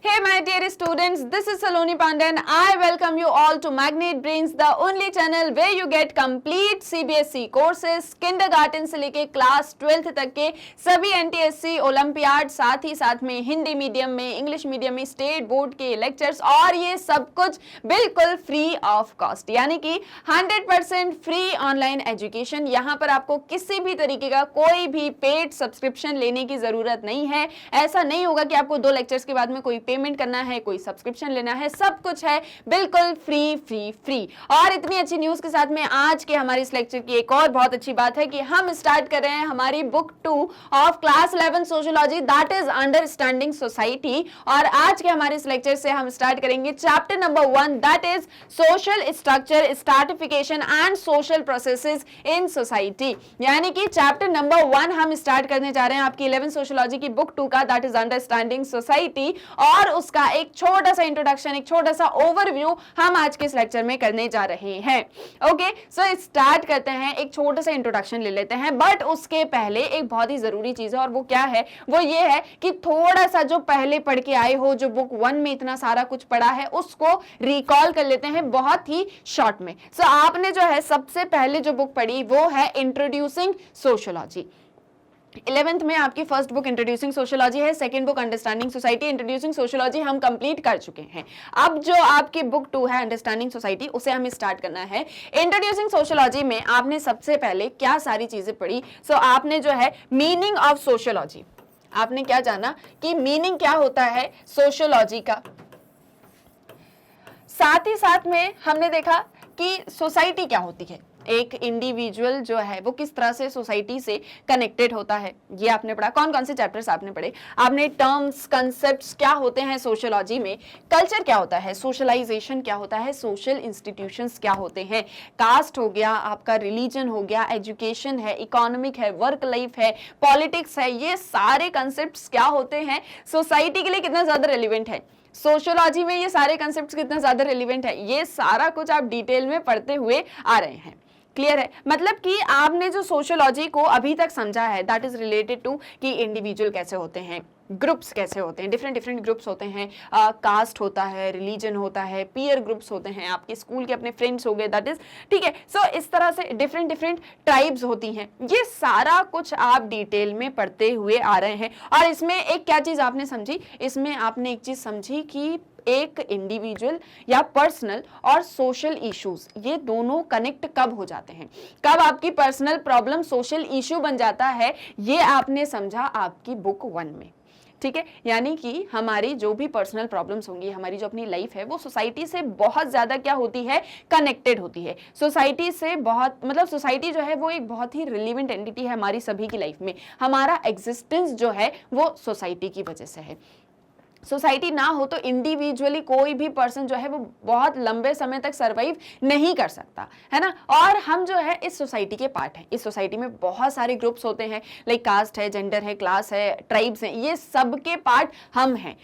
Hey my dear students, this is Saloni Pandey and I welcome you all to Magnet Brains, the only channel where you get complete CBSE courses, kindergarten से लेके class 12th तक के सभी NTSC olympiad, साथ ही साथ में Hindi medium में, English medium में, स्टेट बोर्ड के लेक्चर्स और ये सब कुछ बिल्कुल फ्री ऑफ कॉस्ट, यानी कि 100% फ्री ऑनलाइन एजुकेशन। यहाँ पर आपको किसी भी तरीके का कोई भी पेड सब्सक्रिप्शन लेने की जरूरत नहीं है। ऐसा नहीं होगा कि आपको 2 लेक्चर्स के बाद में कोई पेमेंट करना है, कोई सब्सक्रिप्शन लेना है, सब कुछ है बिल्कुल फ्री फ्री फ्री। और इतनी अच्छी न्यूज के साथ में आज के हमारे इस लेक्चर की एक और बहुत अच्छी बात है कि हम स्टार्ट कर रहे हैं हमारी book 2 of class 11 sociology, that is understanding society. और आज के हमारे इस लेक्चर से हम स्टार्ट करेंगे chapter number 1, that is social structure, stratification and social processes in society. यानी कि चैप्टर नंबर 1 हम स्टार्ट करने जा रहे हैं आपकी 11 सोशियोलॉजी की बुक 2 का, दैट इज अंडरस्टैंडिंग सोसाइटी। और उसका एक छोटा सा इंट्रोडक्शन, एक छोटा सा ओवरव्यू हम आज के इस लेक्चर में करने जा रहे हैं। ओके, सो स्टार्ट करते हैं। एक छोटा सा इंट्रोडक्शन ले लेते हैं, बट उसके पहले एक बहुत ही जरूरी चीज है, और वो क्या है? वो ये है कि थोड़ा सा जो पहले पढ़ के आए हो, जो बुक 1 में इतना सारा कुछ पढ़ा है, उसको रिकॉल कर लेते हैं बहुत ही शॉर्ट में। सो आपने जो है सबसे पहले जो बुक पढ़ी वो है इंट्रोड्यूसिंग सोशियोलॉजी। 11th में आपकी फर्स्ट बुक इंट्रोड्यूसिंग सोशियोलॉजी है, second book understanding society. Introducing sociology हम कंप्लीट कर चुके हैं। अब जो आपकी बुक 2 है अंडरस्टैंडिंग सोसाइटी, उसे हमें स्टार्ट करना है। इंट्रोड्यूसिंग सोशियोलॉजी में आपने सबसे पहले क्या सारी चीजें पढ़ी? सो आपने जो है मीनिंग ऑफ सोशियोलॉजी, आपने क्या जाना कि मीनिंग क्या होता है सोशियोलॉजी का। साथ ही साथ में हमने देखा कि सोसाइटी क्या होती है, एक इंडिविजुअल जो है वो किस तरह से सोसाइटी से कनेक्टेड होता है, ये आपने पढ़ा। कौन कौन से चैप्टर्स आपने पढ़े? आपने टर्म्स, कंसेप्ट्स क्या होते हैं सोशियोलॉजी में, कल्चर क्या होता है, सोशलाइजेशन क्या होता है, सोशल इंस्टीट्यूशंस क्या होते हैं, कास्ट हो गया, आपका रिलीजन हो गया, एजुकेशन है, इकोनॉमिक है, वर्क लाइफ है, पॉलिटिक्स है, ये सारे कंसेप्ट्स क्या होते हैं, सोसाइटी के लिए कितना ज्यादा रेलिवेंट है। सोशियोलॉजी में ये सारे कंसेप्ट्स कितना ज्यादा रेलिवेंट है, ये सारा कुछ आप डिटेल में पढ़ते हुए आ रहे हैं। क्लियर है? मतलब कि आपने जो सोशियोलॉजी को अभी तक समझा है, दैट इज रिलेटेड टू कि इंडिविजुअल कैसे होते हैं, ग्रुप्स कैसे होते हैं, डिफरेंट डिफरेंट ग्रुप्स होते हैं, कास्ट होता है, रिलीजन होता है, पीयर ग्रुप्स होते हैं, आपके स्कूल के अपने फ्रेंड्स हो गए, दैट इज ठीक है। सो इस तरह से डिफरेंट डिफरेंट ट्राइब्स होती हैं, ये सारा कुछ आप डिटेल में पढ़ते हुए आ रहे हैं। और इसमें एक क्या चीज आपने समझी? इसमें आपने एक चीज समझी कि एक इंडिविजुअल या पर्सनल और सोशल इश्यूज, ये दोनों कनेक्ट कब हो जाते हैं, कब आपकी पर्सनल प्रॉब्लम सोशल इश्यू बन जाता है, ये आपने समझा आपकी बुक 1 में। ठीक है, यानी कि हमारी जो भी पर्सनल प्रॉब्लम्स होंगी, हमारी जो अपनी लाइफ है, वो सोसाइटी से बहुत ज्यादा क्या होती है, कनेक्टेड होती है। सोसाइटी से बहुत, मतलब सोसाइटी जो है वो एक बहुत ही रिलेवेंट एंटिटी है हमारी सभी की लाइफ में। हमारा एग्जिस्टेंस जो है वो सोसाइटी की वजह से है। सोसाइटी ना हो तो इंडिविजुअली कोई भी पर्सन जो है वो बहुत लंबे समय तक सरवाइव नहीं कर सकता, है ना। और हम जो है इस सोसाइटी के पार्ट हैं। इस सोसाइटी में बहुत सारे ग्रुप्स होते हैं, लाइक कास्ट है, जेंडर है, क्लास है, ट्राइब्स हैं, ये सब के पार्ट हम हैं।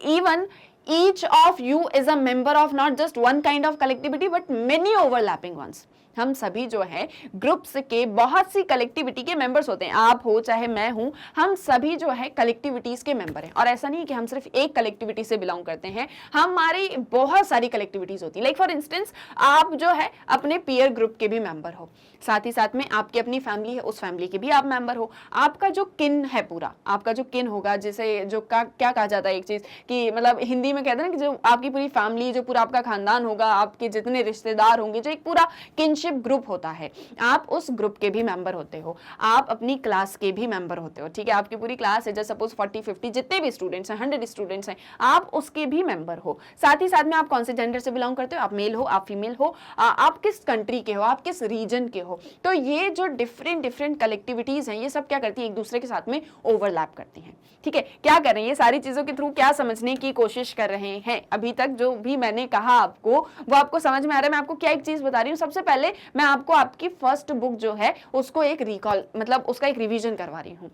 Even each of you is a member of not just one kind of collectivity but many overlapping ones। हम सभी जो है ग्रुप्स के बहुत सी कलेक्टिविटी के मेंबर्स होते हैं, आप हो चाहे मैं हूं, हम सभी जो है कलेक्टिविटीज के मेंबर हैं। और ऐसा नहीं कि हम सिर्फ एक कलेक्टिविटी से बिलोंग करते हैं, हमारी बहुत सारी कलेक्टिविटीज होती है। लाइक फॉर इंस्टेंस आप जो है अपने पीयर ग्रुप के भी मेंबर हो, साथ ही साथ में आपकी अपनी फैमिली है, उस फैमिली के भी आप मेंबर हो। आपका जो किन है, पूरा आपका जो किन होगा, जिसे जो क्या कहा जाता है, एक चीज कि मतलब हिंदी में कहते हैं ना कि जो आपकी पूरी फैमिली, जो पूरा आपका खानदान होगा, आपके जितने रिश्तेदार होंगे, जो एक पूरा किनशिप ग्रुप होता है, आप उस ग्रुप के भी मेंबर होते हो। आप अपनी क्लास के भी मेंबर होते हो। ठीक है, आपकी पूरी क्लास है, जैसे सपोज 40-50 जितने भी स्टूडेंट्स हैं, 100 स्टूडेंट्स हैं, आप उसके भी मेंबर हो। साथ ही साथ में आप कौन से जेंडर से बिलोंग करते हो, आप मेल हो, आप फीमेल हो, आप किस कंट्री के हो, आप किस रीजन के हो। तो ये जो डिफरेंट डिफरेंट कलेक्टिविटीज हैं, ये सब क्या करती है, एक दूसरे के साथ में ओवरलैप करती हैं। ठीक है, क्या कर रहे हैं, ये सारी चीजों के थ्रू क्या समझने की कोशिश कर रहे हैं। अभी तक जो भी मैंने कहा आपको, वो आपको समझ में आ रहा है। मैं आपको क्या एक चीज बता रही हूँ, सबसे पहले मैं आपको आपकी फर्स्ट बुक जो है उसको एक रिकॉल, मतलब उसका एक रिवीजन करवा रही हूँ।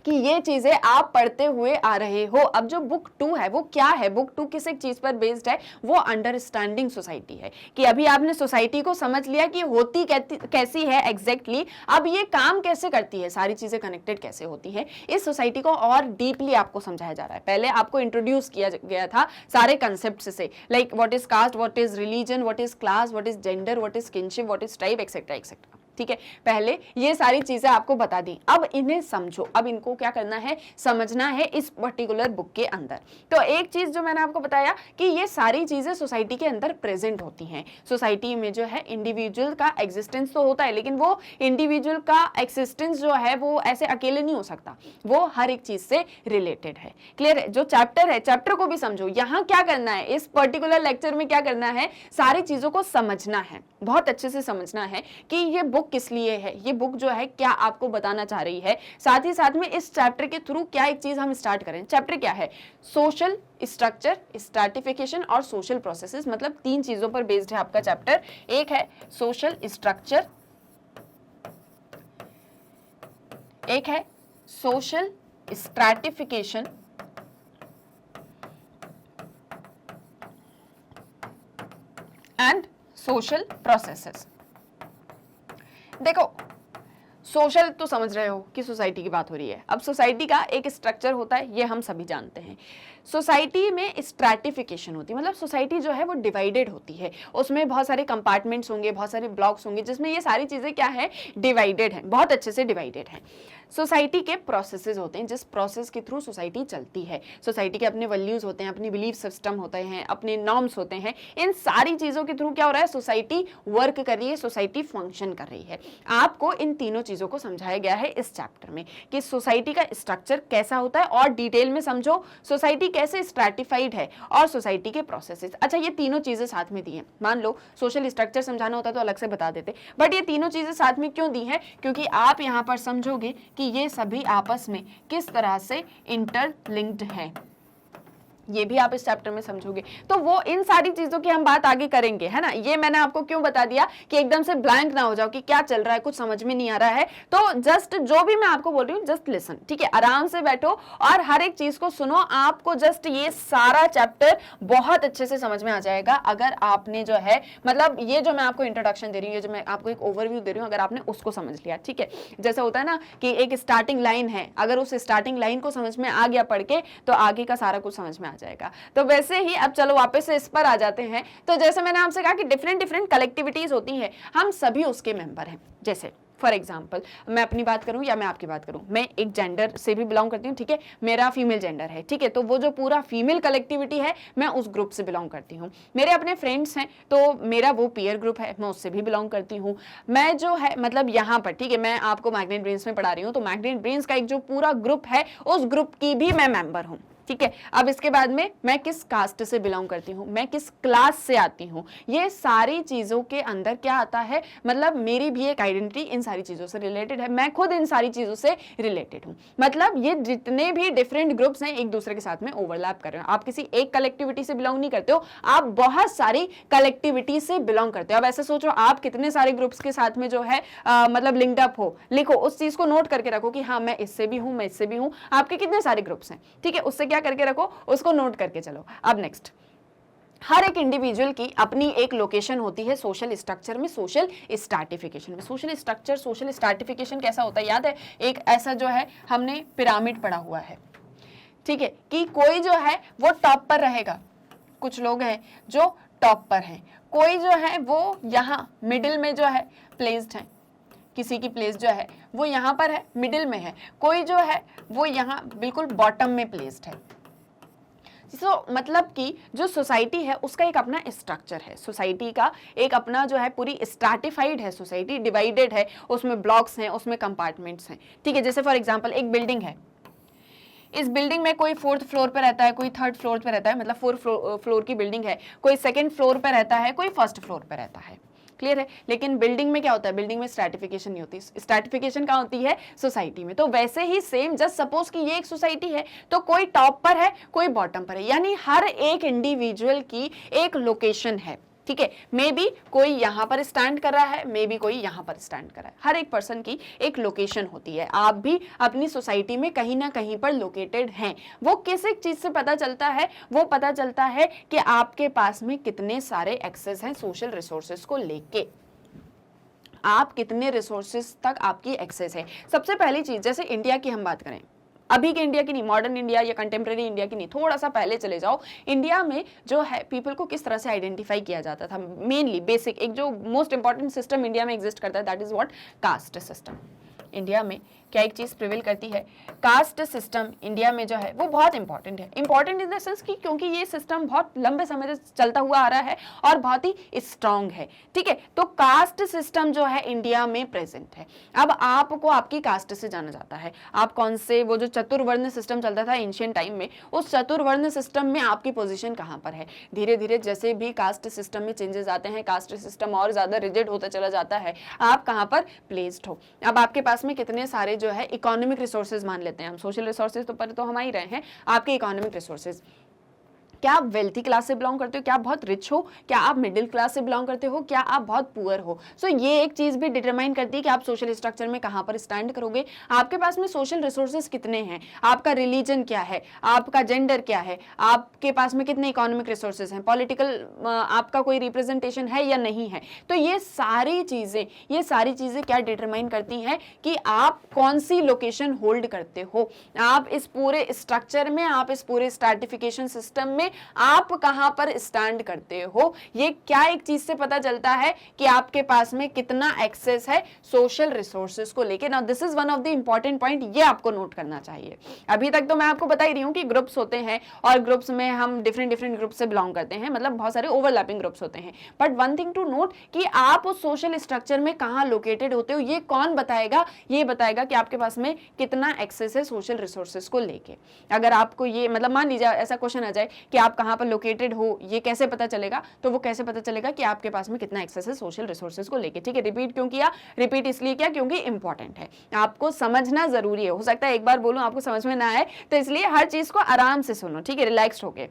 कि ये चीजें आप पढ़ते हुए आ रहे हो। अब जो बुक 2 है वो क्या है, बुक 2 किस एक चीज पर बेस्ड है, वो अंडरस्टैंडिंग सोसाइटी है। कि अभी आपने सोसाइटी को समझ लिया कि होती कैसी है एग्जैक्टली, अब ये काम कैसे करती है, सारी चीजें कनेक्टेड कैसे होती है, इस सोसाइटी को और डीपली आपको समझाया जा रहा है। पहले आपको इंट्रोड्यूस किया गया था सारे कंसेप्ट से, like what is caste, what is religion, what is class, what is gender, what is kinship, what is tribe, etcetera etcetera. ठीक है, पहले ये सारी चीजें आपको बता दी, अब इन्हें समझो, अब इनको क्या करना है, समझना है इस पर्टिकुलर बुक के अंदर। तो एक चीज जो मैंने आपको बताया कि ये सारी चीजें सोसाइटी के अंदर प्रेजेंट होती हैं। सोसाइटी में जो है इंडिविजुअल का एग्जिस्टेंस तो होता है, लेकिन वो इंडिविजुअल का एक्सिस्टेंस जो है वो ऐसे अकेले नहीं हो सकता, वो हर एक चीज से रिलेटेड है। क्लियर है? जो चैप्टर है, चैप्टर को भी समझो। यहाँ क्या करना है, इस पर्टिकुलर लेक्चर में क्या करना है, सारी चीजों को समझना है, बहुत अच्छे से समझना है कि ये बुक किस लिए है, ये बुक जो है क्या आपको बताना चाह रही है। साथ ही साथ में इस चैप्टर के थ्रू क्या एक चीज हम स्टार्ट करें। चैप्टर क्या है, सोशल स्ट्रक्चर, स्ट्रैटिफिकेशन और सोशल प्रोसेसेस, मतलब 3 चीजों पर बेस्ड है आपका चैप्टर। एक है सोशल स्ट्रक्चर, एक है social stratification and social processes. देखो, सोशल तो समझ रहे हो कि सोसाइटी की बात हो रही है। अब सोसाइटी का एक स्ट्रक्चर होता है, ये हम सभी जानते हैं। सोसाइटी में स्ट्रैटिफिकेशन होती है, मतलब सोसाइटी जो है वो डिवाइडेड होती है, उसमें बहुत सारे कंपार्टमेंट्स होंगे, बहुत सारे ब्लॉक्स होंगे, जिसमें ये सारी चीजें क्या है, डिवाइडेड है, बहुत अच्छे से डिवाइडेड है। सोसाइटी के प्रोसेसेस होते हैं, जिस प्रोसेस के थ्रू सोसाइटी चलती है। सोसाइटी के अपने वैल्यूज होते हैं, अपने बिलीफ सिस्टम होते हैं, अपने नॉर्म्स होते हैं। इन सारी चीजों के थ्रू क्या हो रहा है, सोसाइटी वर्क कर रही है, सोसाइटी फंक्शन कर रही है। आपको इन तीनों चीजों को समझाया गया है इस चैप्टर में कि सोसाइटी का स्ट्रक्चर कैसा होता है, और डिटेल में समझो सोसाइटी कैसे स्ट्रैटिफाइड है, और सोसाइटी के प्रोसेसेस। अच्छा, ये तीनों चीजें साथ में दी हैं। मान लो सोशल स्ट्रक्चर समझाना होता तो अलग से बता देते, बट ये तीनों चीजें साथ में क्यों दी हैं, क्योंकि आप यहां पर समझोगे कि ये सभी आपस में किस तरह से इंटरलिंक्ड हैं, ये भी आप इस चैप्टर में समझोगे। तो वो इन सारी चीजों की हम बात आगे करेंगे, है ना। ये मैंने आपको क्यों बता दिया कि एकदम से ब्लैंक ना हो जाओ कि क्या चल रहा है, कुछ समझ में नहीं आ रहा है। तो जस्ट जो भी मैं आपको बोल रही हूँ, जस्ट लिसन, ठीक है, आराम से बैठो और हर एक चीज को सुनो। आपको जस्ट ये सारा चैप्टर बहुत अच्छे से समझ में आ जाएगा अगर आपने जो है, मतलब ये जो मैं आपको इंट्रोडक्शन दे रही हूँ, ये जो मैं आपको एक ओवरव्यू दे रही हूँ, अगर आपने उसको समझ लिया, ठीक है। जैसा होता है ना कि एक स्टार्टिंग लाइन है, अगर उस स्टार्टिंग लाइन को समझ में आ गया पढ़ के, तो आगे का सारा कुछ समझ में आ जाएगा। तो वैसे ही अब चलो वापस से इस पर आ जाते हैं। तो जैसे मैंने आपसे कहा कि डिफरेंट कलेक्टिविटीज होती हैं, हम सभी उसके मेंबर हैं। जैसे फॉर एग्जाम्पल मैं अपनी बात करूं या मैं आपकी बात करूं, मैं एक जेंडर से भी बिलोंग करती हूं, ठीक है, मेरा फीमेल जेंडर है, ठीक है, तो वो जो पूरा फीमेल कलेक्टिविटी है, मैं उस ग्रुप से बिलोंग करती हूं। मेरे अपने फ्रेंड्स हैं, तो मेरा वो पीयर ग्रुप है, मैं उससे भी बिलोंग करती हूँ। मैं जो है मतलब यहाँ पर, ठीक है, मैं आपको मैग्नेट ब्रेन्स में पढ़ा रही हूँ, तो मैग्नेट ब्रेन्स का एक जो पूरा ग्रुप है, उस ग्रुप की भी मैं मेंबर हूँ, ठीक है। अब इसके बाद में मैं किस कास्ट से बिलोंग करती हूँ, मैं किस क्लास से आती हूँ, ये सारी चीजों के अंदर क्या आता है, मतलब मेरी भी एक आइडेंटिटी इन सारी चीजों से रिलेटेड है, मैं खुद इन सारी चीजों से रिलेटेड हूँ। मतलब ये जितने भी डिफरेंट ग्रुप्स हैं, एक दूसरे के साथ में ओवरलैप कर रहे हो। आप किसी एक कलेक्टिविटी से बिलोंग नहीं करते हो, आप बहुत सारी कलेक्टिविटी से बिलोंग करते हो। अब ऐसे सोचो, आप कितने सारे ग्रुप्स के साथ में जो है मतलब लिंक्ड अप हो, लिखो, उस चीज को नोट करके रखो कि हाँ मैं इससे भी हूँ, मैं इससे भी हूँ। आपके कितने सारे ग्रुप्स हैं, ठीक है, उससे क्या करके रखो, उसको नोट करके चलो। अब नेक्स्ट, हर एक इंडिविजुअल की अपनी एक लोकेशन होती है सोशल स्ट्रक्चर में, सोशल स्ट्रैटिफिकेशन में। सोशल स्ट्रक्चर, सोशल स्ट्रैटिफिकेशन कैसा होता है, याद है, एक ऐसा जो है हमने पिरामिड पढ़ा हुआ है, ठीक है, कि कोई जो है वो टॉप पर रहेगा, कुछ लोग हैं जो टॉप पर हैं, कोई जो है वो यहाँ मिडिल में जो है प्लेस्ड है, किसी की प्लेस जो है वो यहाँ पर है, मिडिल में है, कोई जो है वो यहाँ बिल्कुल बॉटम में प्लेस्ड है। मतलब कि जो सोसाइटी है उसका एक अपना स्ट्रक्चर है, सोसाइटी का एक अपना जो है पूरी स्ट्रैटिफाइड है, सोसाइटी डिवाइडेड है, उसमें ब्लॉक्स हैं, उसमें कंपार्टमेंट्स हैं, ठीक है। जैसे फॉर एग्जांपल एक बिल्डिंग है, इस बिल्डिंग में कोई 4th फ्लोर पे रहता है, कोई 3rd फ्लोर पे रहता है, मतलब 4 फ्लोर की बिल्डिंग है, कोई 2nd फ्लोर पे रहता है, कोई 1st फ्लोर पे रहता है, क्लियर है। लेकिन बिल्डिंग में क्या होता है, बिल्डिंग में स्ट्रैटिफिकेशन नहीं होती, स्ट्रैटिफिकेशन कहाँ होती है, सोसाइटी में। तो वैसे ही सेम, जस्ट सपोज कि ये एक सोसाइटी है, तो कोई टॉप पर है, कोई बॉटम पर है, यानी हर एक इंडिविजुअल की एक लोकेशन है, ठीक है, मे बी कोई यहाँ पर स्टैंड कर रहा है, मे बी कोई यहाँ पर स्टैंड कर रहा है। हर एक पर्सन की एक लोकेशन होती है, आप भी अपनी सोसाइटी में कहीं ना कहीं पर लोकेटेड हैं। वो किस एक चीज से पता चलता है, वो पता चलता है कि आपके पास में कितने सारे एक्सेस हैं सोशल रिसोर्सेज को लेके, आप कितने रिसोर्सेज तक आपकी एक्सेस है। सबसे पहली चीज, जैसे इंडिया की हम बात करें, अभी के इंडिया की नहीं, मॉडर्न इंडिया या कंटेम्प्रेरी इंडिया की नहीं, थोड़ा सा पहले चले जाओ, इंडिया में जो है पीपल को किस तरह से आइडेंटिफाई किया जाता था। मेनली बेसिक एक जो मोस्ट इंपॉर्टेंट सिस्टम इंडिया में एग्जिस्ट करता है, that is what, caste system. India में क्या एक चीज प्रिवेल करती है, कास्ट सिस्टम इंडिया में जो है वो बहुत इंपॉर्टेंट है। इंपॉर्टेंट इन द सेंस कि क्योंकि ये सिस्टम बहुत लंबे समय से चलता हुआ आ रहा है और बहुत ही स्ट्रांग है, ठीक है। तो कास्ट सिस्टम जो है इंडिया में प्रेजेंट है। अब आपको आपकी कास्ट से जाना जाता है, आप कौन से, वो जो चतुर्वर्ण सिस्टम चलता था एंशिएंट टाइम में, उस चतुर्वर्ण सिस्टम में आपकी पोजीशन कहां पर है। धीरे धीरे जैसे भी कास्ट सिस्टम में चेंजेस आते हैं, कास्ट सिस्टम और ज्यादा रिजिड होता चला जाता है, आप कहां पर प्लेस्ड हो। अब आपके पास में कितने सारे जो है इकोनॉमिक रिसोर्सेज मान लेते हैं हम, सोशल रिसोर्सेज तो पर तो हम ही रहे हैं, आपके इकोनॉमिक रिसोर्सेज, क्या आप वेल्थी क्लास से बिलोंग करते हो, क्या आप बहुत रिच हो, क्या आप मिडिल क्लास से बिलोंग करते हो, क्या आप बहुत पुअर हो। सो ये एक चीज भी डिटरमाइन करती है कि आप सोशल स्ट्रक्चर में कहां पर स्टैंड करोगे। आपके पास में सोशल रिसोर्सेज कितने हैं, आपका रिलीजन क्या है, आपका जेंडर क्या है, आपके पास में कितने इकोनॉमिक रिसोर्सेज हैं, पॉलिटिकल आपका कोई रिप्रेजेंटेशन है या नहीं है। तो ये सारी चीजें क्या डिटरमाइन करती हैं कि आप कौन सी लोकेशन होल्ड करते हो, आप इस पूरे स्ट्रक्चर में, आप इस पूरे स्ट्रैटिफिकेशन सिस्टम में आप कहां पर स्टैंड करते हो। ये क्या एक चीज से पता चलता है कि आपके पास में कितना एक्सेस है सोशल रिसोर्सेज को लेके। Now this is one of the important point, ये आपको नोट करना चाहिए। अभी तक तो मैं आपको बता ही रही हूं कि ग्रुप्स होते हैं और ग्रुप्स में हम डिफरेंट ग्रुप से बिलोंग करते हैं, मतलब बहुत सारे ओवरलैपिंग ग्रुप्स होते हैं। But one thing to note कि आप उस सोशल स्ट्रक्चर में कहां लोकेटेड होते हो, ये कौन बताएगा, ये बताएगा कि आपके पास में कितना एक्सेस है सोशल रिसोर्सेज को लेके। अगर आपको ये मतलब मान लीजिए ऐसा क्वेश्चन आ जाए कि आप कहां पर लोकेटेड हो, ये कैसे पता चलेगा, तो वो कैसे पता चलेगा कि आपके पास में कितना एक्सेस है सोशल रिसोर्सेज को लेके। ठीक है, रिपीट क्यों किया, रिपीट इसलिए किया क्योंकि इंपॉर्टेंट है, आपको समझना जरूरी है। हो सकता है एक बार बोलूं आपको समझ में ना आए, तो इसलिए हर चीज को आराम से सुनो, ठीक है, रिलैक्स्ड होके।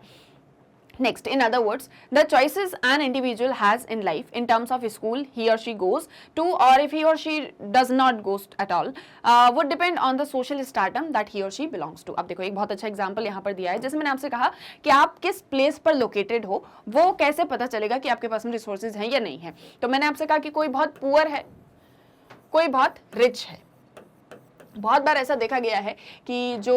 Next, in other words, the choices an individual has in life in terms of school he or she goes to, or if he or she does not goes at all, would depend on the social stratum that he or she belongs to. अब देखो एक बहुत अच्छा example यहाँ पर दिया है, जैसे मैंने आपसे कहा कि आप किस प्लेस पर लोकेटेड हो, वो कैसे पता चलेगा कि आपके पास में रिसोर्सेज हैं या नहीं है। तो मैंने आपसे कहा कि कोई बहुत पुअर है, कोई बहुत रिच है। बहुत बार ऐसा देखा गया है कि जो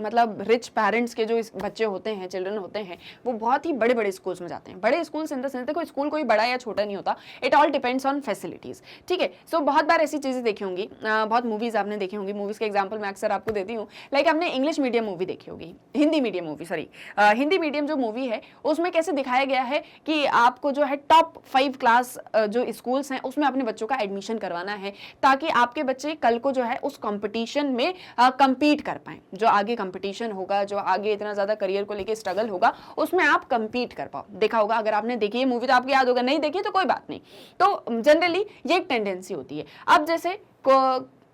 मतलब रिच पेरेंट्स के जो बच्चे होते हैं, चिल्ड्रन होते हैं, वो बहुत ही बड़े बड़े स्कूल्स में जाते हैं। बड़े स्कूल्स इन द सेंस, देखो स्कूल कोई बड़ा या छोटा नहीं होता, it all depends on facilities, ठीक है। सो बहुत बार ऐसी चीजें देखी होंगी, बहुत मूवीज आपने देखी होंगी, मूवीज के एग्जाम्पल मैं अक्सर आपको देती हूँ। लाइक आपने इंग्लिश मीडियम मूवी देखी होगी, Hindi medium movie, sorry Hindi medium जो मूवी है उसमें कैसे दिखाया गया है कि आपको जो है टॉप 5 क्लास जो स्कूल्स हैं उसमें अपने बच्चों का एडमिशन करवाना है, ताकि आपके बच्चे कल को जो है उस कंपटीशन में कंपीट कर पाए। जो आगे कंपटीशन होगा, जो आगे इतना ज्यादा करियर को लेके स्ट्रगल होगा, उसमें आप कंपीट कर पाओ। देखा होगा, अगर आपने देखी है मूवी तो आपको याद होगा, नहीं देखी तो कोई बात नहीं। तो जनरली ये एक टेंडेंसी होती है। अब जैसे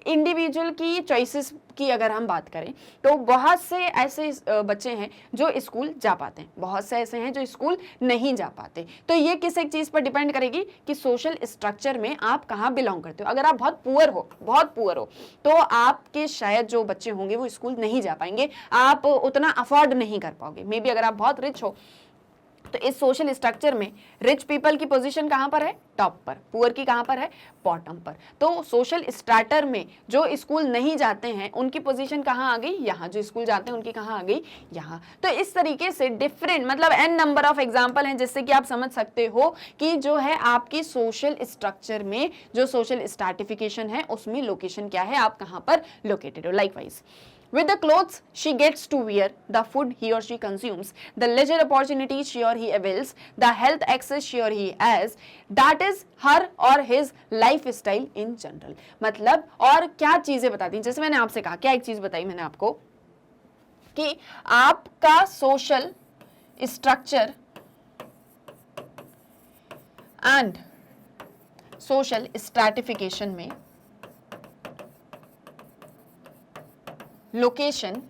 इंडिविजुअल की चॉइसेस की अगर हम बात करें, तो बहुत से ऐसे बच्चे हैं जो स्कूल जा पाते हैं, बहुत से ऐसे हैं जो स्कूल नहीं जा पाते। तो ये किस एक चीज पर डिपेंड करेगी कि सोशल स्ट्रक्चर में आप कहाँ बिलोंग करते हो। अगर आप बहुत पुअर हो तो आपके शायद जो बच्चे होंगे वो स्कूल नहीं जा पाएंगे, आप उतना अफोर्ड नहीं कर पाओगे। मे बी अगर आप बहुत रिच हो तो इस सोशल स्ट्रक्चर में रिच पीपल की पोजीशन कहां पर है, टॉप पर, पुअर की कहां पर है, बॉटम पर। तो सोशल स्ट्रैटर में जो स्कूल नहीं जाते हैं उनकी पोजीशन कहां आ गई, यहां। जो स्कूल जाते हैं उनकी कहां आ गई, यहां। तो इस तरीके से डिफरेंट मतलब n नंबर ऑफ एग्जांपल हैं जिससे कि आप समझ सकते हो कि जो है आपकी सोशल स्ट्रक्चर में जो सोशल स्ट्रैटिफिकेशन है उसमें लोकेशन क्या है, आप कहां पर लोकेटेड हो। Likewise, with the clothes she gets to wear, the food he or she consumes, the leisure opportunities she or he avails, the health access she or he has, that is her or his lifestyle in general. मतलब और क्या चीजें बताती हैं, जैसे मैंने आपसे कहा, क्या एक चीज बताई मैंने आपको कि आपका social structure and social stratification में लोकेशन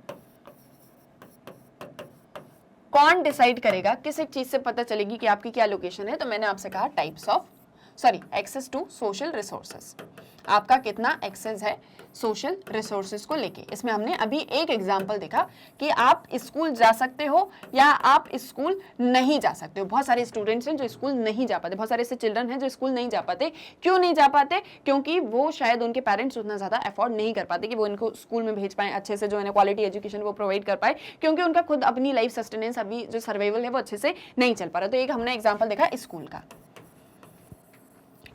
कौन डिसाइड करेगा, किस एक चीज से पता चलेगी कि आपकी क्या लोकेशन है? तो मैंने आपसे कहा एक्सेस टू सोशल रिसोर्सेस, आपका कितना एक्सेस है सोशल रिसोर्सेज को लेके। इसमें हमने अभी एक एग्जांपल देखा कि आप स्कूल जा सकते हो या आप स्कूल नहीं जा सकते हो। बहुत सारे स्टूडेंट्स हैं जो स्कूल नहीं जा पाते, बहुत सारे ऐसे चिल्ड्रन हैं जो स्कूल नहीं जा पाते। क्यों नहीं जा पाते? क्योंकि वो शायद उनके पेरेंट्स उतना ज़्यादा अफोर्ड नहीं कर पाते कि वो इनको स्कूल में भेज पाएँ, अच्छे से जो है क्वालिटी एजुकेशन वो प्रोवाइड कर पाए, क्योंकि उनका खुद अपनी लाइफ सस्टेनेंस, अभी जो सर्वाइवल है वो अच्छे से नहीं चल पा रहा। तो एक हमने एग्जाम्पल देखा स्कूल का,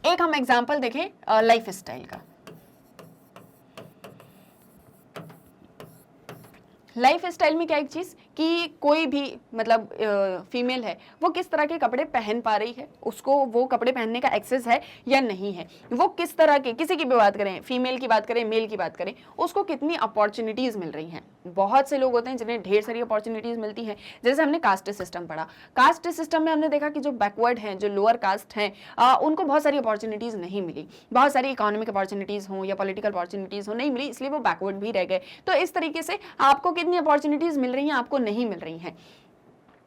एक हम एग्जाम्पल देखें लाइफ स्टाइल का। लाइफ स्टाइल में क्या एक चीज कि कोई भी मतलब फीमेल है वो किस तरह के कपड़े पहन पा रही है, उसको वो कपड़े पहनने का एक्सेस है या नहीं है, वो किस तरह के, किसी की भी बात करें, फीमेल की बात करें, मेल की बात करें, उसको कितनी अपॉर्चुनिटीज मिल रही हैं। बहुत से लोग होते हैं जिन्हें ढेर सारी अपॉर्चुनिटीज मिलती हैं। जैसे हमने कास्ट सिस्टम पढ़ा, कास्ट सिस्टम में हमने देखा कि जो बैकवर्ड हैं, जो लोअर कास्ट हैं, उनको बहुत सारी अपॉर्चुनिटीज नहीं मिली, बहुत सारी इकोनॉमिक अपॉर्चुनिटीज हो या पॉलिटिकल अपॉर्चुनिटीज हो, नहीं मिली, इसलिए वो बैकवर्ड भी रह गए। तो इस तरीके से आपको कितनी अपॉर्चुनिटीज मिल रही हैं, आपको नहीं मिल रही हैं।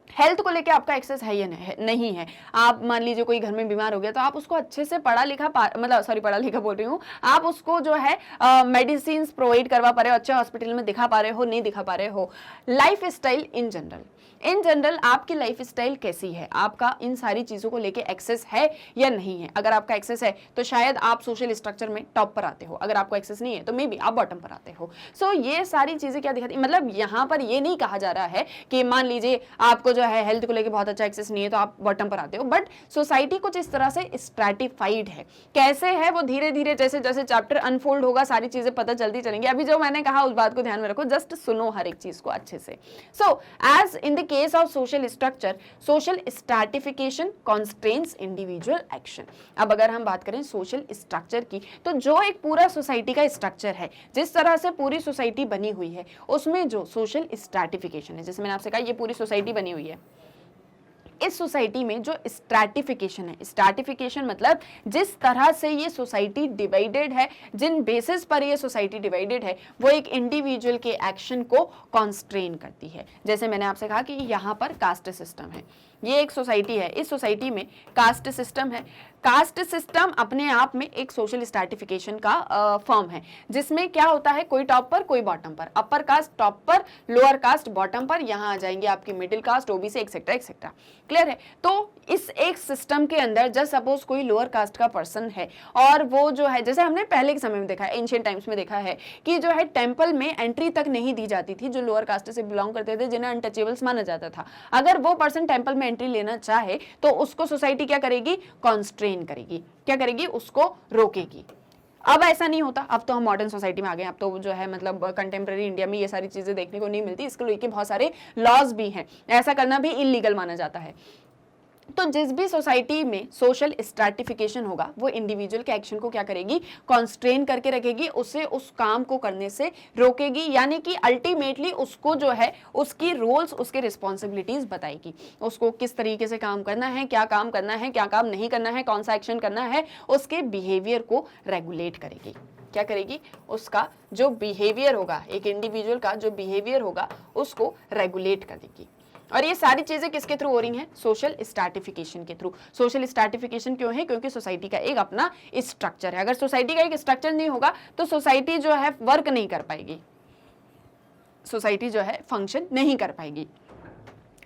हेल्थ को लेके आपका एक्सेस है या नहीं है। आप मान लीजिए कोई घर में बीमार हो गया तो आप उसको अच्छे से पढ़ा लिखा बोल रही हूँ, आप उसको जो है मेडिसिन प्रोवाइड करवा पा रहे हो, अच्छे हॉस्पिटल में दिखा पा रहे हो, नहीं दिखा पा रहे हो। लाइफ स्टाइल इन जनरल आपकी लाइफ स्टाइल कैसी है, आपका इन सारी चीजों को लेके एक्सेस है या नहीं है। अगर आपका एक्सेस है तो शायद आप सोशल स्ट्रक्चर में टॉप पर आते हो, अगर आपको एक्सेस नहीं है तो मे बी आप बॉटम पर आते हो। सो ये सारी चीजें क्या दिखाती, मतलब यहाँ पर ये नहीं कहा जा रहा है कि मान लीजिए आपको जो है हेल्थ को लेके बहुत अच्छा एक्सेस नहीं है तो आप बॉटम पर आते हो, बट सोसाइटी कुछ इस तरह से स्ट्रैटिफाइड है। कैसे है वो धीरे धीरे जैसे जैसे चैप्टर अनफोल्ड होगा सारी चीजें पता चलती चलेंगी। अभी जो मैंने कहा उस बात को ध्यान में रखो, जस्ट सुनो हर एक चीज को अच्छे से। So as in the case of social structure, social stratification constrains individual action. अब अगर हम बात करें सोशल स्ट्रक्चर की, तो जो एक पूरा सोसाइटी का स्ट्रक्चर है, जिस तरह से पूरी सोसाइटी बनी हुई है, उसमें जो सोशल स्ट्रैटिफिकेशन है, जैसे मैंने आपसे कहा ये पूरी सोसाइटी बनी हुई है, इस सोसाइटी में जो स्ट्रैटिफिकेशन है, स्ट्रैटिफिकेशन मतलब जिस तरह से ये सोसाइटी डिवाइडेड है, जिन बेसिस पर ये सोसाइटी डिवाइडेड है, वो एक इंडिविजुअल के एक्शन को कॉन्स्ट्रेन करती है। जैसे मैंने आपसे कहा कि यहाँ पर कास्ट सिस्टम है, ये एक सोसाइटी है, इस सोसाइटी में कास्ट सिस्टम है। कास्ट सिस्टम अपने आप में एक सोशल स्ट्रैटिफिकेशन का फॉर्म है, जिसमें क्या होता है, कोई टॉप पर कोई बॉटम पर, अपर कास्ट टॉप पर, लोअर कास्ट बॉटम पर, यहाँ आ जाएंगे आपकी middle caste, OBC etcetera etcetera. Clear है? तो इस एक सिस्टम के अंदर जस्ट सपोज कोई लोअर कास्ट का पर्सन है और वो जो है, जैसे हमने पहले के समय में देखा है, एंशिएंट टाइम्स में देखा है कि जो है टेंपल में एंट्री तक नहीं दी जाती थी जो लोअर कास्ट से बिलोंग करते थे, जिन्हें अनटचेबल्स माना जाता था। अगर वो पर्सन टेंपल में एंट्री लेना चाहे तो उसको सोसाइटी क्या करेगी, कॉन्स्ट्रेन करेगी, क्या करेगी, उसको रोकेगी। अब ऐसा नहीं होता, अब तो हम मॉडर्न सोसाइटी में आ गए, अब तो जो है मतलब कंटेम्प्रेरी इंडिया में ये सारी चीजें देखने को नहीं मिलती, इसको लेके बहुत सारे लॉज भी हैं, ऐसा करना भी इलीगल माना जाता है। तो जिस भी सोसाइटी में सोशल स्ट्रैटिफिकेशन होगा वो इंडिविजुअल के एक्शन को क्या करेगी, कॉन्स्ट्रेन करके रखेगी, उसे उस काम को करने से रोकेगी, यानी कि अल्टीमेटली उसको जो है उसकी रोल्स, उसके रिस्पॉन्सिबिलिटीज बताएगी, उसको किस तरीके से काम करना है, क्या काम करना है, क्या काम नहीं करना है, कौन सा एक्शन करना है, उसके बिहेवियर को रेगुलेट करेगी। क्या करेगी, उसका जो बिहेवियर होगा, एक इंडिविजुअल का जो बिहेवियर होगा उसको रेगुलेट कर देगी। और ये सारी चीजें किसके थ्रू हो रही हैं, सोशल स्ट्रैटिफिकेशन के थ्रू। सोशल स्ट्रैटिफिकेशन क्यों है, क्योंकि सोसाइटी का एक अपना स्ट्रक्चर है। अगर सोसाइटी का एक स्ट्रक्चर नहीं होगा तो सोसाइटी जो है वर्क नहीं कर पाएगी, सोसाइटी जो है फंक्शन नहीं कर पाएगी।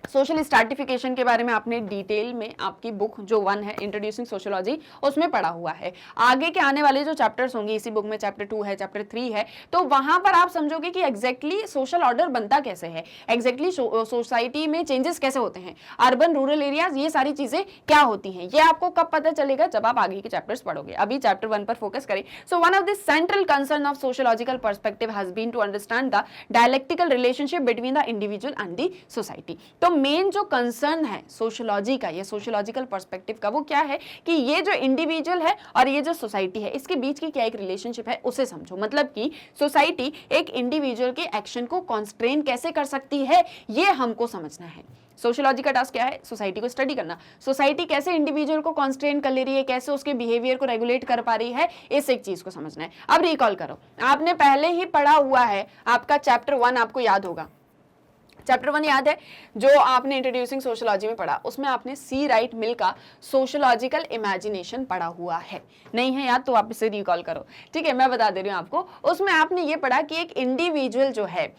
सोशल स्ट्रैटिफिकेशन के बारे में आपने डिटेल में आपकी बुक जो 1 है इंट्रोड्यूसिंग सोशियोलॉजी, उसमें पढ़ा हुआ है। आगे के आने वाले जो चैप्टर्स होंगे इसी बुक में, चैप्टर 2 है, चैप्टर 3 है, तो वहां पर आप समझोगे कि एग्जैक्टली सोशल ऑर्डर बनता कैसे है, एग्जैक्टली सोसाइटी में चेंजेस कैसे होते हैं, अर्बन रूरल एरियाज, ये सारी चीजें क्या होती हैं, ये आपको कब पता चलेगा, जब आप आगे के चैप्टर्स पढ़ोगे। अभी चैप्टर 1 पर फोकस करें। So one of the central concern of sociological perspective has been to understand the dialectical relationship between the individual and the society. तो मेन जो कंसर्न है सोशियोलॉजी का, ये सोशियोलॉजिकल पर्सपेक्टिव का, वो क्या है कि ये जो इंडिविजुअल है और ये जो सोसाइटी है, इसके बीच की क्या एक रिलेशनशिप है उसे समझो। मतलब कि सोसाइटी एक इंडिविजुअल के एक्शन को कॉन्स्ट्रेन कैसे कर सकती है, ये हमको समझना है। सोशियोलॉजी का टास्क क्या है, सोसाइटी को स्टडी करना, सोसाइटी कैसे इंडिविजुअल को कॉन्स्ट्रेन कर ले रही है, कैसे उसके बिहेवियर को रेगुलेट कर पा रही है, इस एक चीज को समझना है। अब रिकॉल करो, आपने पहले ही पढ़ा हुआ है, आपका चैप्टर 1 आपको याद होगा, चैप्टर 1 याद है जो आपने इंट्रोड्यूसिंग सोशियोलॉजी में पढ़ा, उसमें आपने सी राइट मिल का सोशियोलॉजिकल इमेजिनेशन पढ़ा हुआ है, नहीं है याद तो वापस से रिकॉल करो, ठीक है। मैं बता दे रही हूँ आपको, उसमें आपने ये पढ़ा कि एक इंडिविजुअल जो है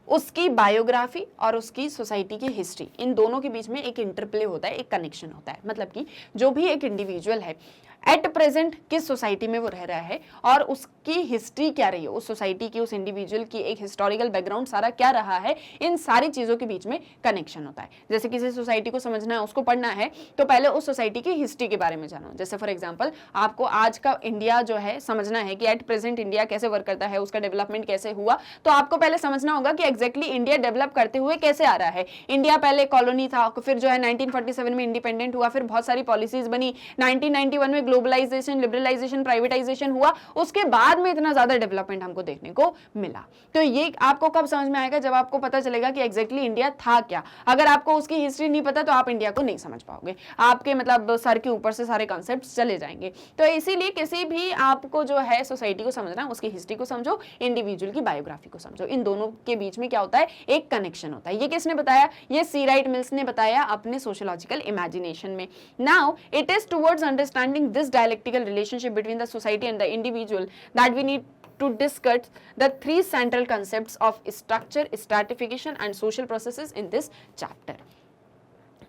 उसकी बायोग्राफी और उसकी सोसाइटी की हिस्ट्री, इन दोनों के बीच में एक इंटरप्ले होता है, एक कनेक्शन होता है। मतलब कि जो भी एक इंडिविजुअल है एट प्रेजेंट किस सोसाइटी में वो रह रहा है और उसकी हिस्ट्री क्या रही है, उस सोसाइटी की, उस इंडिविजुअल की एक हिस्टोरिकल बैकग्राउंड सारा क्या रहा है, इन सारी चीज़ों के बीच में कनेक्शन होता है। जैसे किसी सोसाइटी को समझना है, उसको पढ़ना है, तो पहले उस सोसाइटी की हिस्ट्री के बारे में जानो। जैसे फॉर एग्जाम्पल आपको आज का इंडिया जो है समझना है कि एट प्रेजेंट इंडिया कैसे वर्क करता है, उसका डेवलपमेंट कैसे हुआ, तो आपको पहले समझना होगा कि एग्जैक्टली इंडिया डेवलप करते हुए कैसे आ रहा है। इंडिया पहले कॉलोनी था, फिर जो है 1947 में इंडिपेंडेंट हुआ, फिर बहुत सारी पॉलिसीज बनी, 1991 में ग्लोबलाइजेशन, लिबरलाइजेशन, प्राइवेटाइजेशन हुआ, उसके बाद में इतना ज्यादा डेवलपमेंट हमको देखने को मिला। तो ये आपको कब समझ में आएगा, जब आपको पता चलेगा कि एग्जैक्टली इंडिया था क्या। अगर आपको उसकी हिस्ट्री नहीं पता तो आप इंडिया को नहीं समझ पाओगे, आपके मतलब सर के ऊपर से सारे कॉन्सेप्ट्स चले जाएंगे। तो इसीलिए किसी भी आपको जो है सोसाइटी को समझना, उसकी हिस्ट्री को समझो, इंडिविजुअल की बायोग्राफी को समझो, इन दोनों के बीच में क्या होता है, एक कनेक्शन होता है। ये किसने बताया, ये सी राइट मिल्स ने बताया अपने सोशियोलॉजिकल इमेजिनेशन में। Now it is towards understanding this dialectical relationship between the society and the individual that we need to discuss the three central concepts of structure, stratification and social processes in this chapter.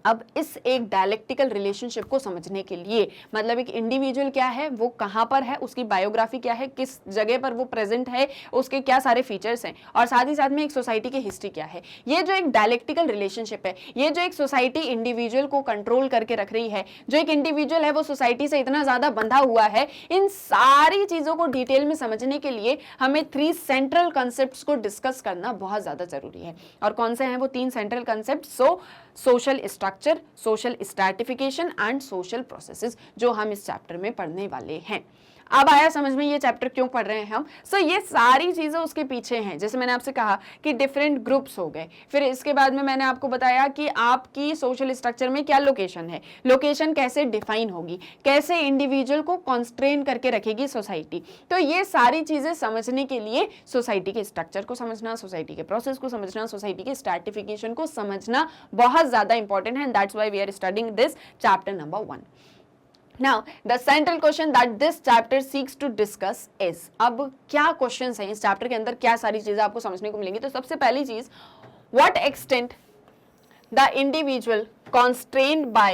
अब इस एक dialectical relationship को समझने के लिए, मतलब एक individual क्या है, वो कहाँ पर है, उसकी बायोग्राफी क्या है, किस जगह पर वो प्रेजेंट है, उसके क्या सारे फीचर्स हैं, और साथ ही साथ में एक सोसाइटी की हिस्ट्री क्या है। ये जो एक डायलेक्टिकल रिलेशनशिप है, ये जो एक सोसाइटी इंडिविजुअल को कंट्रोल करके रख रही है, जो एक इंडिविजुअल है वो सोसाइटी से इतना ज्यादा बंधा हुआ है, इन सारी चीजों को डिटेल में समझने के लिए हमें 3 सेंट्रल कॉन्सेप्ट्स को डिस्कस करना बहुत ज्यादा जरूरी है। और कौन से हैं वो 3 central concept? Social structure, social stratification and social processes, जो हम इस चैप्टर में पढ़ने वाले हैं। अब आया समझ में ये चैप्टर क्यों पढ़ रहे हैं हम। ये सारी चीजें उसके पीछे हैं। जैसे मैंने आपसे कहा कि डिफरेंट ग्रुप्स हो गए, फिर इसके बाद में मैंने आपको बताया कि आपकी सोशल स्ट्रक्चर में क्या लोकेशन है, लोकेशन कैसे डिफाइन होगी, कैसे इंडिविजुअल को कॉन्स्ट्रेन करके रखेगी सोसाइटी। तो ये सारी चीजें समझने के लिए सोसाइटी के स्ट्रक्चर को समझना, सोसाइटी के प्रोसेस को समझना, सोसाइटी के स्ट्रैटिफिकेशन को समझना बहुत ज्यादा इंपॉर्टेंट है। That's why we are studying this chapter number 1. Now, the central question that this chapter seeks to discuss is, अब क्या क्वेश्चंस हैं इस चैप्टर के अंदर, क्या सारी चीजें आपको समझने को मिलेंगी। तो सबसे पहली चीज, what extent the individual constrained by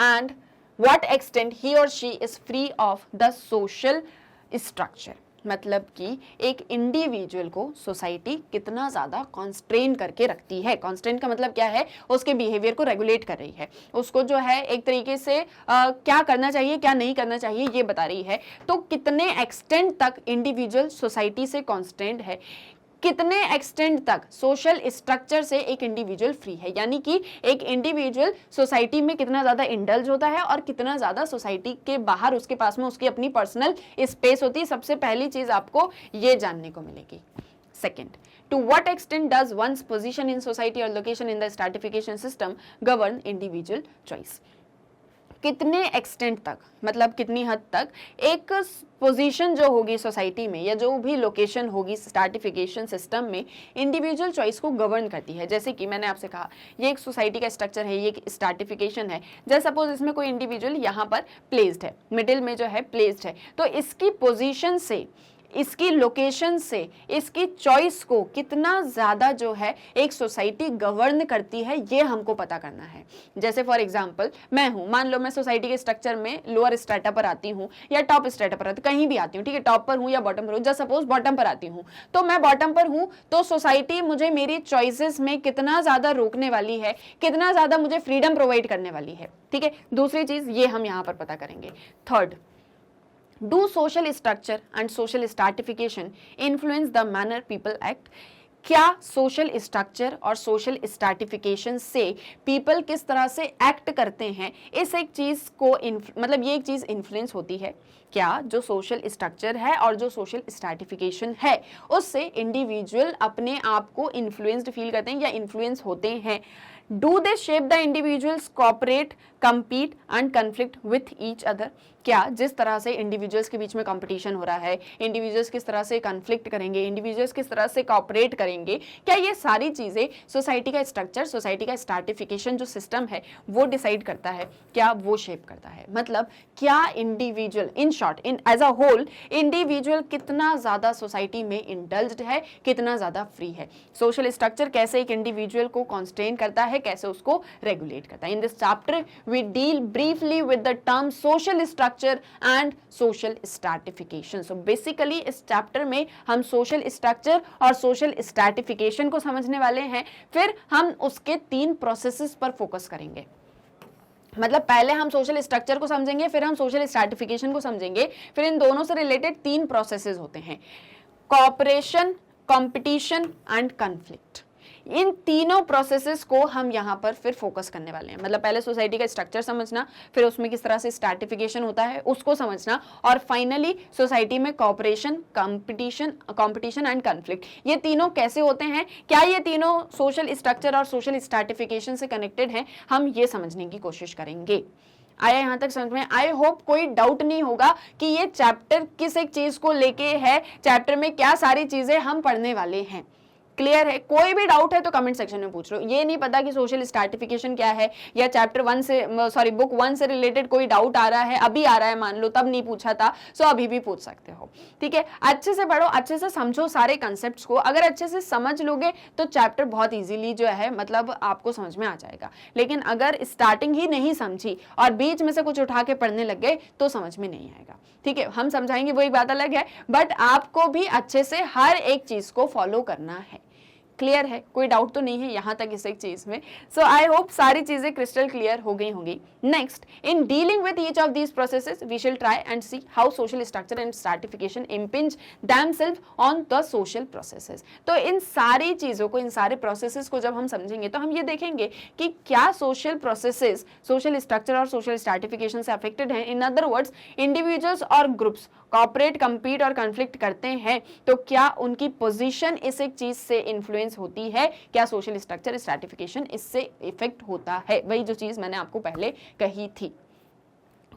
and what extent he or she is free of the social structure। मतलब कि एक इंडिविजुअल को सोसाइटी कितना ज्यादा कॉन्स्ट्रेन करके रखती है। कॉन्स्ट्रेन का मतलब क्या है, उसके बिहेवियर को रेगुलेट कर रही है, उसको जो है एक तरीके से क्या करना चाहिए क्या नहीं करना चाहिए ये बता रही है। तो कितने एक्सटेंट तक इंडिविजुअल सोसाइटी से कॉन्स्ट्रेंट है, कितने एक्सटेंट तक सोशल स्ट्रक्चर से एक इंडिविजुअल फ्री है, यानी कि एक इंडिविजुअल सोसाइटी में कितना ज्यादा इंडल्ज होता है और कितना ज्यादा सोसाइटी के बाहर उसके पास में उसकी अपनी पर्सनल स्पेस होती है। सबसे पहली चीज आपको ये जानने को मिलेगी। Second, to what extent does one's position in society और location in the stratification system govern individual choice. कितने एक्सटेंट तक, मतलब कितनी हद तक एक पोजीशन जो होगी सोसाइटी में या जो भी लोकेशन होगी स्ट्रैटिफिकेशन सिस्टम में इंडिविजुअल चॉइस को गवर्न करती है। जैसे कि मैंने आपसे कहा ये एक सोसाइटी का स्ट्रक्चर है, ये एक स्ट्रैटिफिकेशन है। जैसे सपोज इसमें कोई इंडिविजुअल यहाँ पर प्लेस्ड है, मिडिल में जो है प्लेस्ड है, तो इसकी पोजीशन से, इसकी लोकेशन से, इसकी चॉइस को कितना ज्यादा जो है एक सोसाइटी गवर्न करती है, ये हमको पता करना है। जैसे फॉर एग्जांपल मैं हूं, मान लो मैं सोसाइटी के स्ट्रक्चर में लोअर स्ट्रेटा पर आती हूं या टॉप स्ट्रेटा पर आती हूं, कहीं भी आती हूं, ठीक है, टॉप पर हूं या बॉटम पर हूं। जस्ट सपोज बॉटम पर आती हूं, तो मैं बॉटम पर हूं, तो सोसाइटी मुझे मेरी चॉइसेस में कितना ज्यादा रोकने वाली है, कितना ज्यादा मुझे फ्रीडम प्रोवाइड करने वाली है, ठीक है। दूसरी चीज ये हम यहां पर पता करेंगे। Third, do social structure and social stratification influence the manner people act। क्या सोशल स्ट्रक्चर और सोशल स्ट्रैटिफिकेशन से पीपल किस तरह से एक्ट करते हैं, इस एक चीज को मतलब ये एक चीज इन्फ्लुएंस होती है क्या, जो सोशल स्ट्रक्चर है और जो सोशल स्ट्रैटिफिकेशन है उससे इंडिविजुअल अपने आप को इन्फ्लुएंस्ड फील करते हैं या इन्फ्लुएंस होते हैं। Do they shape the individuals cooperate, compete and conflict with each other। क्या जिस तरह से इंडिविजुअल्स के बीच में कंपटीशन हो रहा है, इंडिविजुअल्स किस तरह से कन्फ्लिक्ट करेंगे, इंडिविजुअल्स किस तरह से कॉपरेट करेंगे, क्या ये सारी चीजें सोसाइटी का स्ट्रक्चर, सोसाइटी का स्ट्रैटिफिकेशन जो सिस्टम है वो डिसाइड करता है, क्या वो शेप करता है? मतलब क्या individual, in short, in as a whole, individual कितना ज्यादा सोसाइटी में इंडल्ज्ड है, कितना ज्यादा फ्री है? सोशल स्ट्रक्चर कैसे एक इंडिविजुअल को कॉन्स्ट्रेन करता है, कैसे उसको रेगुलेट करता है? In this chapter we deal briefly with the term social structure and social stratification. So basically इस चैप्टर में हम सोशल स्ट्रक्चर और सोशल स्ट्रैटिफिकेशन को समझने वाले हैं, फिर हम उसके 3 प्रोसेसेस पर फोकस करेंगे। मतलब पहले हम सोशल स्ट्रक्चर को समझेंगे, फिर हम सोशल स्ट्रैटिफिकेशन को समझेंगे, फिर इन दोनों से रिलेटेड 3 प्रोसेसेस होते हैं, कॉपरेशन, कंपटीशन एंड कन्फ्लिक्ट। इन तीनों प्रोसेसेस को हम यहां पर फिर फोकस करने वाले हैं। मतलब पहले सोसाइटी का स्ट्रक्चर समझना, फिर उसमें किस तरह से स्ट्रैटिफिकेशन होता है उसको समझना, और फाइनली सोसाइटी में कॉपरेशन, कंपटीशन एंड कन्फ्लिक्ट, ये तीनों कैसे होते हैं, क्या ये तीनों सोशल स्ट्रक्चर और सोशल स्ट्रैटिफिकेशन से कनेक्टेड हैं, हम ये समझने की कोशिश करेंगे। आया यहां तक समझ में? आई होप कोई डाउट नहीं होगा कि ये चैप्टर किस एक चीज को लेके है, चैप्टर में क्या सारी चीजें हम पढ़ने वाले हैं। क्लियर है? कोई भी डाउट है तो कमेंट सेक्शन में पूछ लो। ये नहीं पता कि सोशल स्ट्रैटिफिकेशन क्या है, या चैप्टर 1 से, सॉरी बुक 1 से रिलेटेड कोई डाउट आ रहा है, अभी आ रहा है मान लो, तब नहीं पूछा था, सो अभी भी पूछ सकते हो। ठीक है, अच्छे से पढ़ो, अच्छे से समझो सारे कंसेप्ट्स को। अगर अच्छे से समझ लोगे तो चैप्टर बहुत इजीली जो है मतलब आपको समझ में आ जाएगा। लेकिन अगर स्टार्टिंग ही नहीं समझी और बीच में से कुछ उठा के पढ़ने लग गए तो समझ में नहीं आएगा। ठीक है, हम समझाएंगे वो एक बात अलग है, बट आपको भी अच्छे से हर एक चीज को फॉलो करना है। क्लियर है? कोई डाउट तो नहीं है यहां तक इस एक चीज में? सो आई होप सारी चीजें क्रिस्टल क्लियर हो गई होंगी। Next, in dealing with each of these processes we shall try and see how social structure and stratification impinge themselves on the social processes. तो इन सारी चीजों को, इन सारे प्रोसेसेस को जब हम समझेंगे तो हम ये देखेंगे कि क्या सोशल प्रोसेसेस सोशल स्ट्रक्चर और सोशल स्ट्रैटिफिकेशन से अफेक्टेड हैं। इन अदर वर्ड्स, इंडिविजुअल्स और ग्रुप्स कॉपरेट, कंपीट और कन्फ्लिक्ट करते हैं तो क्या उनकी पोजीशन इस एक चीज से इन्फ्लुएंस होती है, क्या सोशल स्ट्रक्चर स्ट्रैटिफिकेशन इससे इफेक्ट होता है? वही जो चीज मैंने आपको पहले कही थी।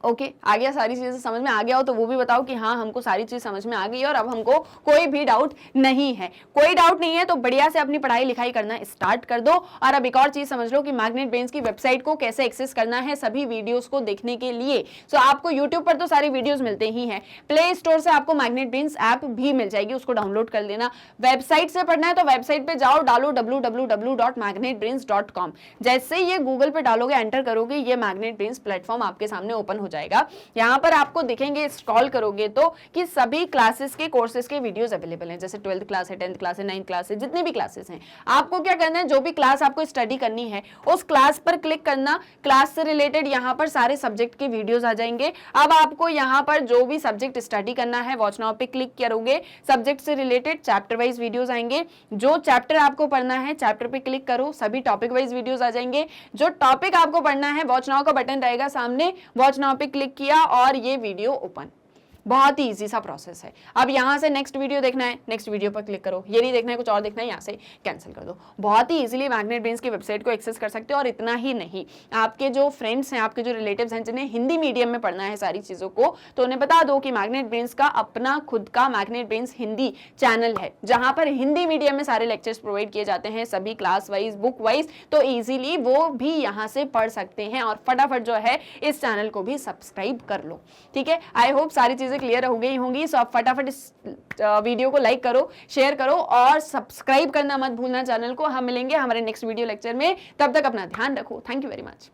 ओके, आ गया? सारी चीजें समझ में आ गया हो तो वो भी बताओ कि हाँ हमको सारी चीज समझ में आ गई और अब हमको कोई भी डाउट नहीं है। कोई डाउट नहीं है तो बढ़िया से अपनी पढ़ाई लिखाई करना स्टार्ट कर दो। और अब एक और चीज समझ लो कि मैग्नेट ब्रेन्स की वेबसाइट को कैसे एक्सेस करना है सभी वीडियोस को देखने के लिए। सो आपको यूट्यूब पर तो सारी वीडियोस मिलते ही हैं, प्ले स्टोर से आपको मैग्नेट ब्रेन्स ऐप भी मिल जाएगी, उसको डाउनलोड कर लेना। वेबसाइट से पढ़ना है तो वेबसाइट पे जाओ, डालो www.magnetbrains.com। जैसे ये गूगल पे डालोगे, एंटर करोगे, ये मैग्नेट ब्रेन्स प्लेटफॉर्म आपके सामने ओपन हो जाएगा। यहाँ पर आपको दिखेंगे, स्क्रॉल करोगे तो कि सभी क्लासेस के, कोर्सेज के वीडियोस अवेलेबल हैं। जैसे 12th क्लास है, 10th क्लास है, 9th क्लास है, जितनी भी क्लासेस हैं। आपको क्या करना है, जो भी क्लास आपको स्टडी करनी है उस क्लास पर क्लिक करना। क्लास से रिलेटेड यहाँ पर सारे सब्जेक्ट के वीडियोस आ जाएंगे। अब आपको यहाँ पर जो भी सब्जेक्ट स्टडी करना है वॉच नाउ पे क्लिक करोगे, सब्जेक्ट से रिलेटेड चैप्टर वाइज वीडियोस आएंगे। जो चैप्टर आपको पढ़ना है चैप्टर पे क्लिक करो, सभी टॉपिक वाइज वीडियोस आ जाएंगे। जो टॉपिक आपको पढ़ना है वॉच नाउ का बटन रहेगा सामने, वॉच नाउ पे क्लिक किया और ये वीडियो ओपन। बहुत ही इजी सा प्रोसेस है। अब यहाँ से नेक्स्ट वीडियो देखना है, नेक्स्ट वीडियो पर क्लिक करो, ये नहीं देखना है कुछ और देखना है, यहाँ से कैंसिल कर दो। बहुत ही इजीली मैग्नेट ब्रेन्स की वेबसाइट को एक्सेस कर सकते हो। और इतना ही नहीं, आपके जो फ्रेंड्स हैं, आपके जो रिलेटिव्स हैं जिन्हें हिंदी मीडियम में पढ़ना है सारी चीज़ों को, तो उन्हें बता दो कि मैग्नेट ब्रेन्स का अपना खुद का मैग्नेट ब्रेन्स हिंदी चैनल है, जहाँ पर हिंदी मीडियम में सारे लेक्चर्स प्रोवाइड किए जाते हैं, सभी क्लास वाइज, बुक वाइज। तो ईजिली वो भी यहाँ से पढ़ सकते हैं। और फटाफट जो है इस चैनल को भी सब्सक्राइब कर लो। ठीक है, आई होप सारी चीजें क्लियर हो गई होंगी। सो आप फटाफट इस वीडियो को लाइक करो, शेयर करो और सब्सक्राइब करना मत भूलना चैनल को। हम मिलेंगे हमारे नेक्स्ट वीडियो लेक्चर में, तब तक अपना ध्यान रखो। Thank you very much.